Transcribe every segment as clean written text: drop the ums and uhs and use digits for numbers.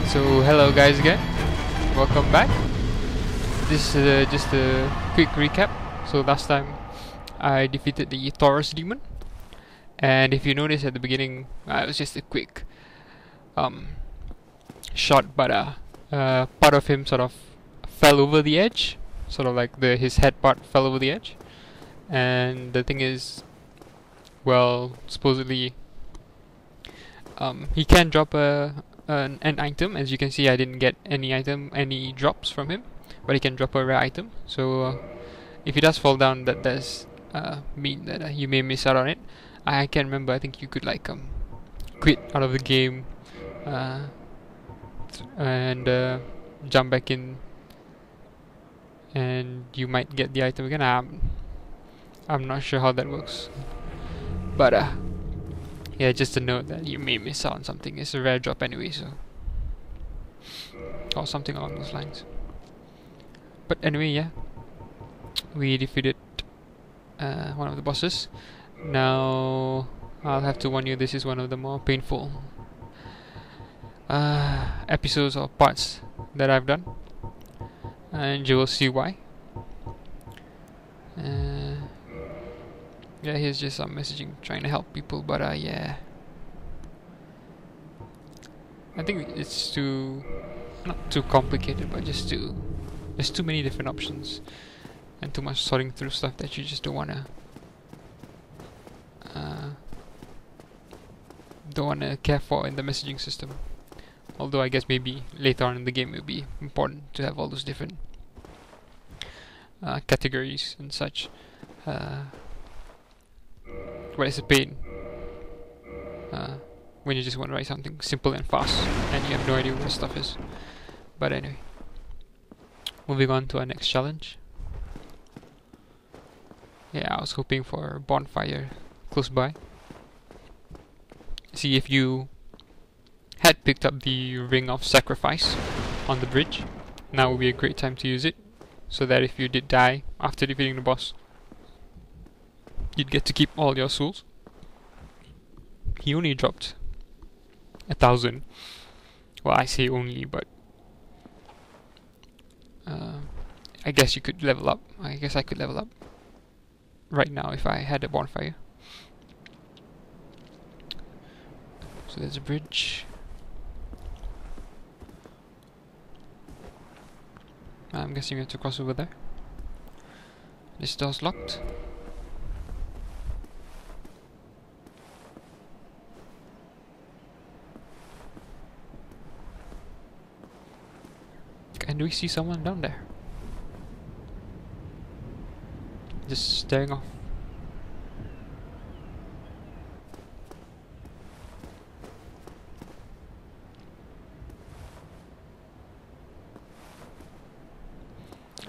So hello guys again, welcome back. This is just a quick recap. So last time I defeated the Taurus Demon, and if you notice at the beginning, it was just a quick shot, but part of him sort of fell over the edge, sort of like his head part fell over the edge. And the thing is, well, supposedly he can drop an item. As you can see, I didn't get any drops from him, but he can drop a rare item. So if he does fall down, that does mean that you may miss out on it. I can't remember. I think you could like quit out of the game and jump back in, and you might get the item again. I'm not sure how that works, but yeah, just a note that you may miss out on something. It's a rare drop anyway, so, or something along those lines. But anyway, yeah, we defeated one of the bosses. Now I'll have to warn you, this is one of the more painful episodes or parts that I've done, and you will see why. Yeah, here's just some messaging trying to help people, but yeah, I think it's not too complicated, but there's too many different options and too much sorting through stuff that you just don't wanna care for in the messaging system. Although I guess maybe later on in the game it will be important to have all those different categories and such. But it's a pain when you just want to write something simple and fast and you have no idea what stuff is. But anyway, moving on to our next challenge. Yeah, I was hoping for a bonfire close by. See, if you had picked up the Ring of Sacrifice on the bridge, now would be a great time to use it, so that if you did die after defeating the boss, you'd get to keep all your souls. He only dropped 1,000. Well, I say only, but I guess you could level up. I guess I could level up right now if I had a bonfire. So there's a bridge. I'm guessing we have to cross over there. This door's locked. And we see someone down there, just staring off.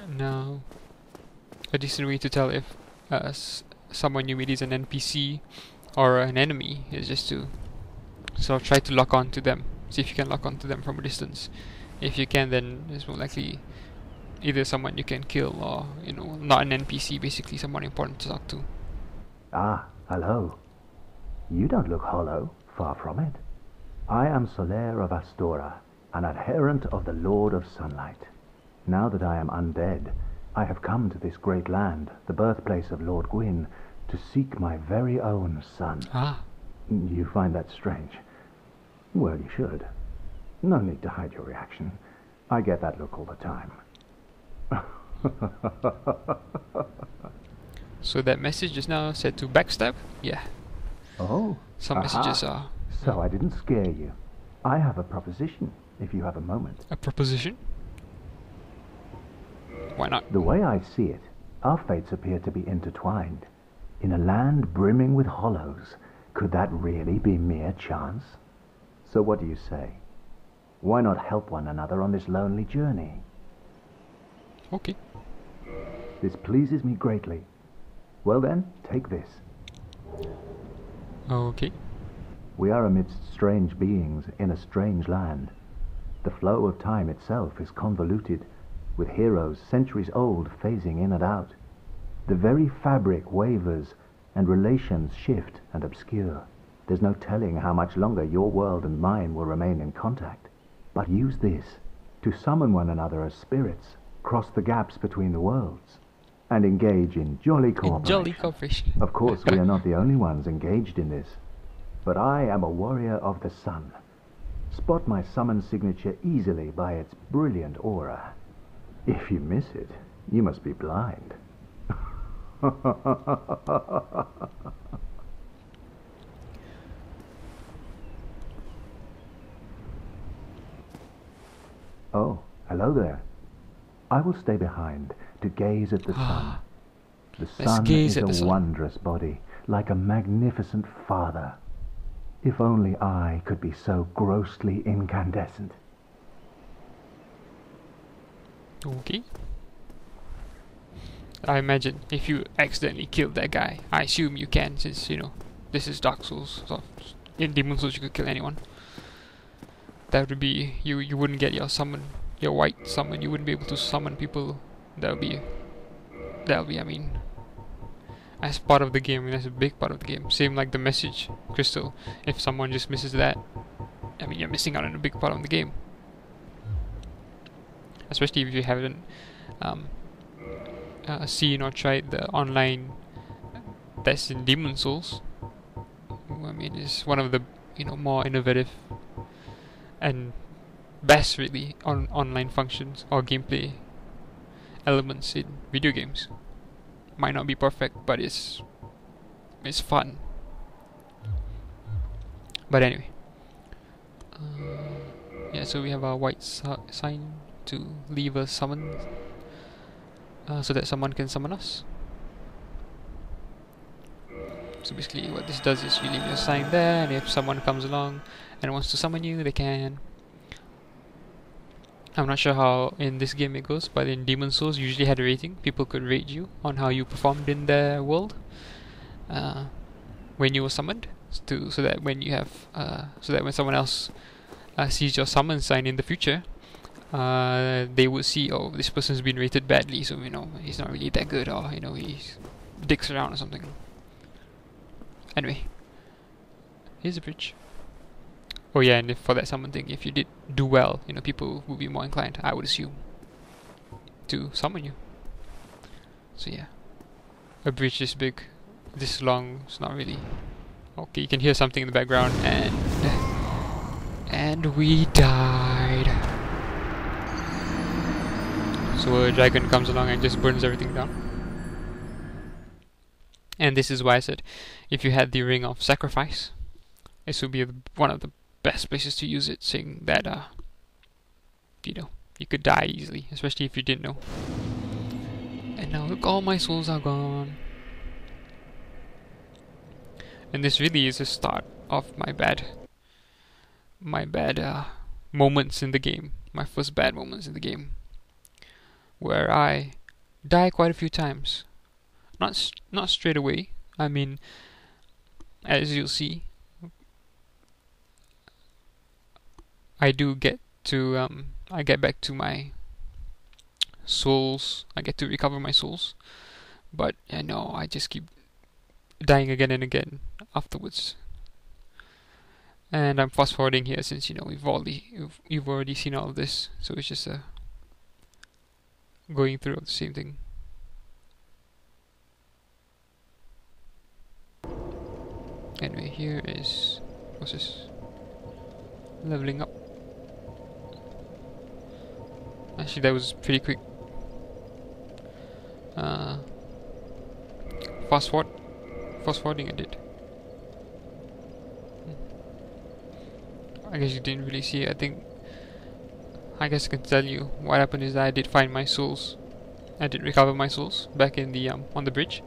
Now, a decent way to tell if someone you meet is an NPC or an enemy is just to sort of try to lock on to them. See if you can lock on to them from a distance. If you can, then it's more likely either someone you can kill or, you know, not an NPC, basically someone important to talk to. Ah, hello. You don't look hollow, far from it. I am Solaire of Astora, an adherent of the Lord of Sunlight. Now that I am undead, I have come to this great land, the birthplace of Lord Gwyn, to seek my very own son. Ah. You find that strange? Well, you should. No need to hide your reaction. I get that look all the time. So that message just now said to backstab? Yeah. Oh. Some messages are... So I didn't scare you. I have a proposition, if you have a moment. A proposition? Why not? The way I see it, our fates appear to be intertwined. In a land brimming with hollows, could that really be mere chance? So what do you say? Why not help one another on this lonely journey? Okay. This pleases me greatly. Well then, take this. Okay. We are amidst strange beings in a strange land. The flow of time itself is convoluted, with heroes centuries old phasing in and out. The very fabric wavers, and relations shift and obscure. There's no telling how much longer your world and mine will remain in contact. But use this to summon one another as spirits, cross the gaps between the worlds, and engage in jolly cooperation. Jolly cooperation. Of course, we are not the only ones engaged in this, but I am a warrior of the sun. Spot my summon signature easily by its brilliant aura. If you miss it, you must be blind. Oh, hello there. I will stay behind to gaze at the sun. The sun is a wondrous body, like a magnificent father. If only I could be so grossly incandescent. Okay. I imagine if you accidentally killed that guy, I assume you can, since, you know, this is Dark Souls. So in Demon Souls you could kill anyone. That would be, you wouldn't get your summon, your white summon, you wouldn't be able to summon people. That'll be, I mean, as part of the game, I mean, that's a big part of the game. Same like the message crystal. If someone just misses that, I mean, you're missing out on a big part of the game. Especially if you haven't seen or tried the online test in Demon Souls. I mean, it's one of the, you know, more innovative and best, really, online functions or gameplay elements in video games. Might not be perfect, but it's fun. But anyway, yeah. So we have our white sign to leave a summon, so that someone can summon us. So basically, what this does is you leave your sign there, and if someone comes along and wants to summon you, they can. I'm not sure how in this game it goes, but in Demon Souls you usually had a rating. People could rate you on how you performed in their world when you were summoned, so that when you have so that when someone else sees your summon sign in the future, they would see, oh, this person's been rated badly, so, you know, he's not really that good, or, you know, he's dicks around or something. Anyway, here's the bridge. Oh yeah, and if for that summon thing, if you did do well, you know, people would be more inclined, I would assume, to summon you. So yeah, a bridge this big, this long, it's not really. Okay, you can hear something in the background, and we died. So a dragon comes along and just burns everything down. And this is why I said, if you had the Ring of Sacrifice, this would be one of the best places to use it, seeing that, you know, you could die easily, especially if you didn't know. And now look, all my souls are gone. And this really is the start of my bad moments in the game, my first bad moments in the game, where I die quite a few times. Not straight away. I mean, as you'll see, I do get to I get back to my souls. I get to recover my souls, but I know I just keep dying again and again afterwards. And I'm fast forwarding here, since, you know, you've already seen all of this, so it's just going through the same thing. Anyway, here is, what's this? Leveling up. Actually, that was pretty quick. Fast forwarding I did. I guess you didn't really see it. I guess I can tell you what happened is that I did find my souls. I did recover my souls back in the on the bridge,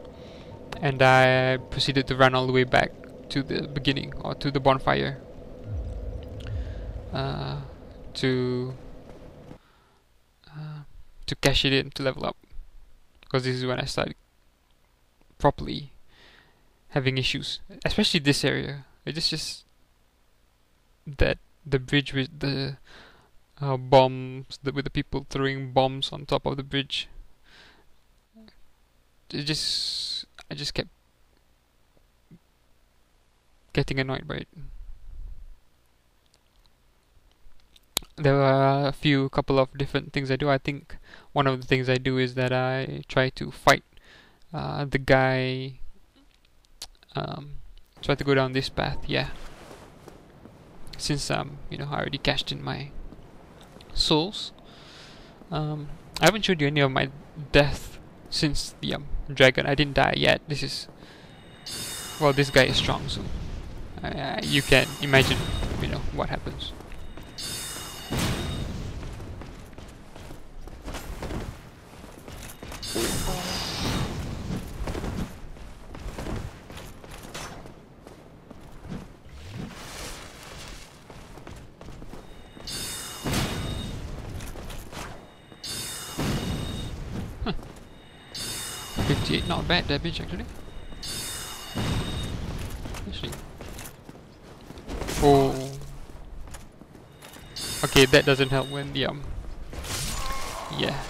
and I proceeded to run all the way back to the beginning, or to the bonfire, to cash it in, to level up, because this is when I started properly having issues, especially this area. It's just that the bridge with the bombs, with the people throwing bombs on top of the bridge, I just kept getting annoyed by it. there were a couple of different things I do. I think one of the things I do is that I try to fight the guy. Try to go down this path. Yeah. Since you know, I already cashed in my souls. I haven't showed you any of my death since the dragon. I didn't die yet. This is, well, this guy is strong, so you can imagine, you know, what happens. Huh. 58, not bad damage actually. Oh. Okay, that doesn't help when the yeah.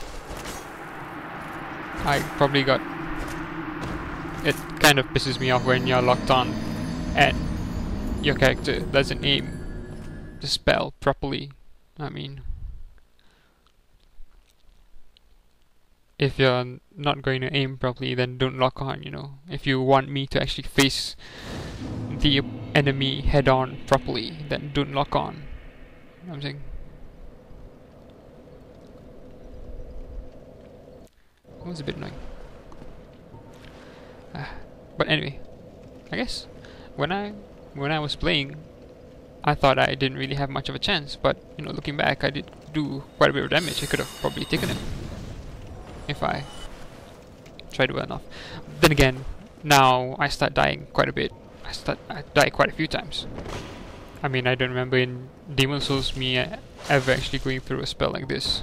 I probably got, it kind of pisses me off when you're locked on and your character doesn't aim the spell properly. I mean, if you're not going to aim properly, then don't lock on, you know. If you want me to actually face the enemy head on properly, then don't lock on. You know what I'm saying? It was a bit annoying. But anyway, I guess when I was playing, I thought I didn't really have much of a chance, but you know, looking back, I did do quite a bit of damage. I could have probably taken him if I tried well enough. Then again, now I start dying quite a bit. I die quite a few times. I mean, I don't remember in Demon Souls me ever actually going through a spell like this.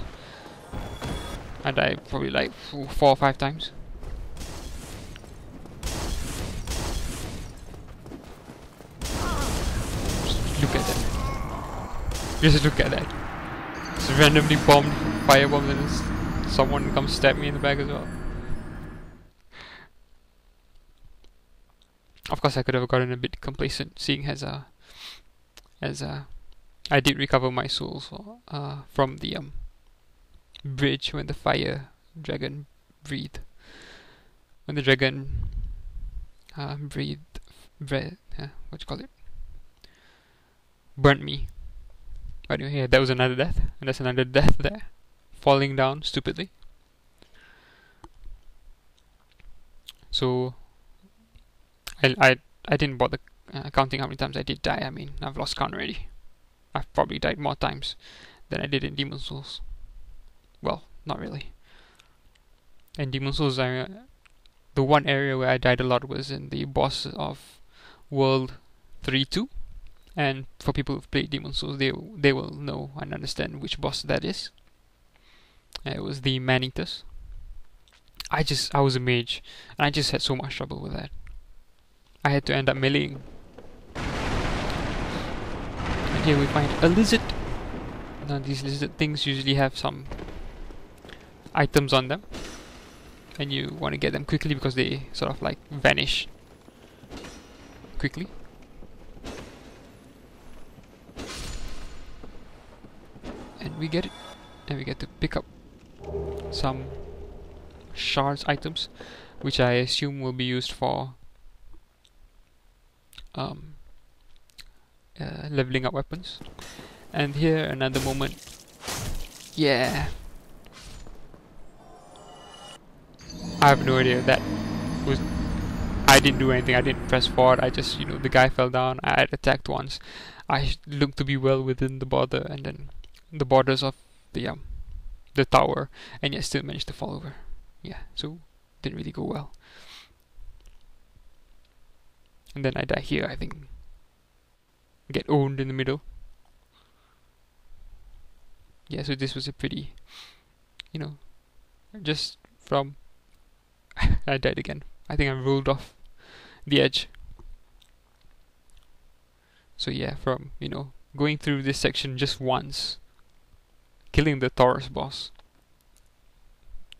I died probably like 4 or 5 times. Just look at that. Just look at that. It's randomly bombed, firebombed, and someone comes stab me in the back as well. Of course, I could have gotten a bit complacent, seeing as I did recover my souls from the bridge when the fire dragon breathed. When the dragon what you call it? Burnt me. But anyway, yeah, that was another death, and that's another death there, falling down stupidly. So I didn't bother counting how many times I did die. I mean, I've lost count already. I've probably died more times than I did in Demon Souls. Well, not really. In Demon Souls, the one area where I died a lot was in the boss of World 3-2. And for people who've played Demon Souls, they will know and understand which boss that is. It was the Man-Eaters. I was a mage, and I just had so much trouble with that. I had to end up meleeing. And here we find a lizard. Now these lizard things usually have some items on them, and you want to get them quickly because they sort of like vanish quickly. And we get it, and we get to pick up some shards items, which I assume will be used for leveling up weapons. And here another moment. Yeah, I have no idea. That was, I didn't do anything. I didn't press forward. I just, you know, the guy fell down. I had attacked once. I looked to be well within the border, and then the borders of the tower, and yet still managed to fall over. Yeah, so didn't really go well. And then I die here, I think. Get owned in the middle. Yeah, so this was a pretty, you know, just from I died again. I think I rolled off the edge. So yeah, from, you know, going through this section just once, killing the Taurus boss,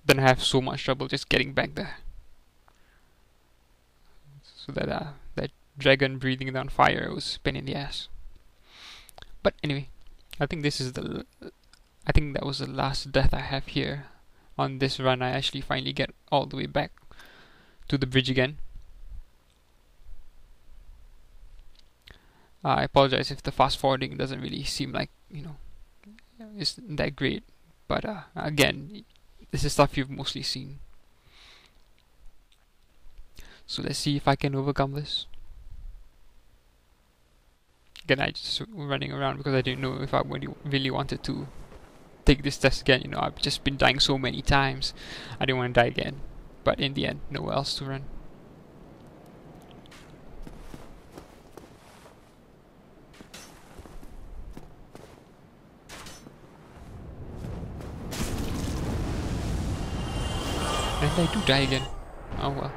then I have so much trouble just getting back there. So that that dragon breathing down fire was a pain in the ass. But anyway, I think this is I think that was the last death I have here. On this run, I actually finally get all the way back to the bridge again. I apologize if the fast forwarding doesn't really seem like, isn't that great. But again, this is stuff you've mostly seen. So let's see if I can overcome this. Again, I just running around because I didn't know if I really wanted to take this test again. I've just been dying so many times. I didn't want to die again. But in the end, nowhere else to run. And I do die again. Oh well.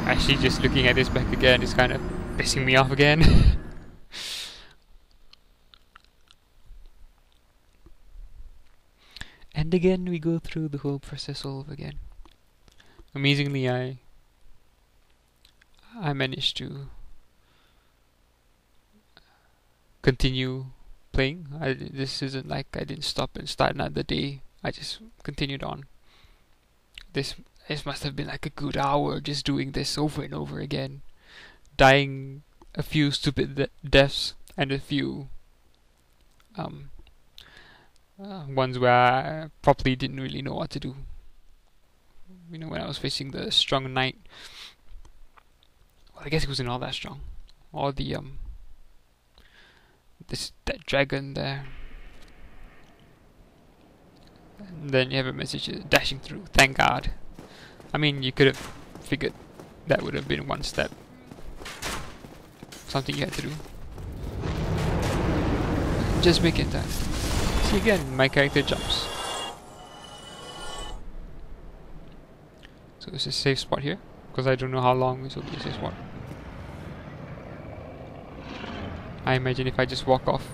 Actually, just looking at this back again is kind of pissing me off again. And again, we go through the whole process all over again. Amazingly, I managed to continue playing. This isn't like I didn't stop and start another day. I just continued on. This must have been like a good hour just doing this over and over again. Dying a few stupid deaths and a few ones where I probably didn't really know what to do. When I was facing the strong knight. Well, I guess he wasn't all that strong. Or the that dragon there. And then you have a message dashing through. Thank God. I mean, you could have figured that would have been one step. Something you had to do. Just make it that. See again, my character jumps. So it's a safe spot here, because I don't know how long this will be a safe spot. I imagine if I just walk off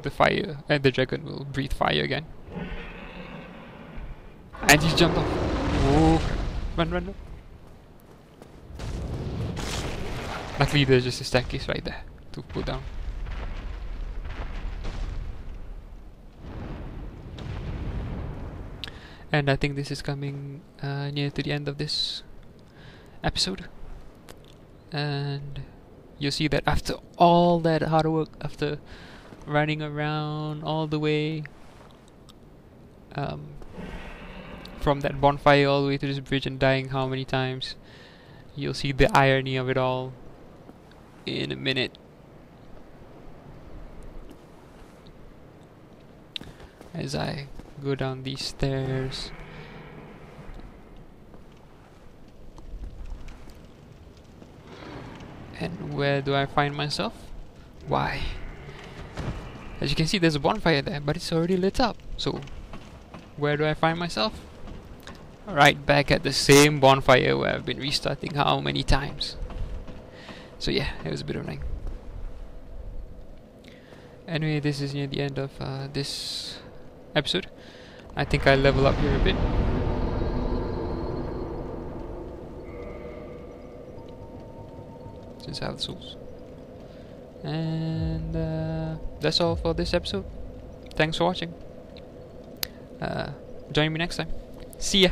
the fire, and the dragon will breathe fire again. And he's jumped off. Oh, run, run, run. Luckily there's just a staircase right there to pull down. And I think this is coming near to the end of this episode. And you'll see that after all that hard work, after running around all the way from that bonfire all the way to this bridge and dying how many times, you'll see the irony of it all in a minute. As I go down these stairs. And where do I find myself? Why? As you can see, there's a bonfire there, but it's already lit up. So, where do I find myself? Right back at the same bonfire where I've been restarting how many times. So yeah, it was a bit of annoying. Anyway, this is near the end of this episode. I think I'll level up here a bit. Since I have the souls. And that's all for this episode. Thanks for watching. Join me next time. See ya!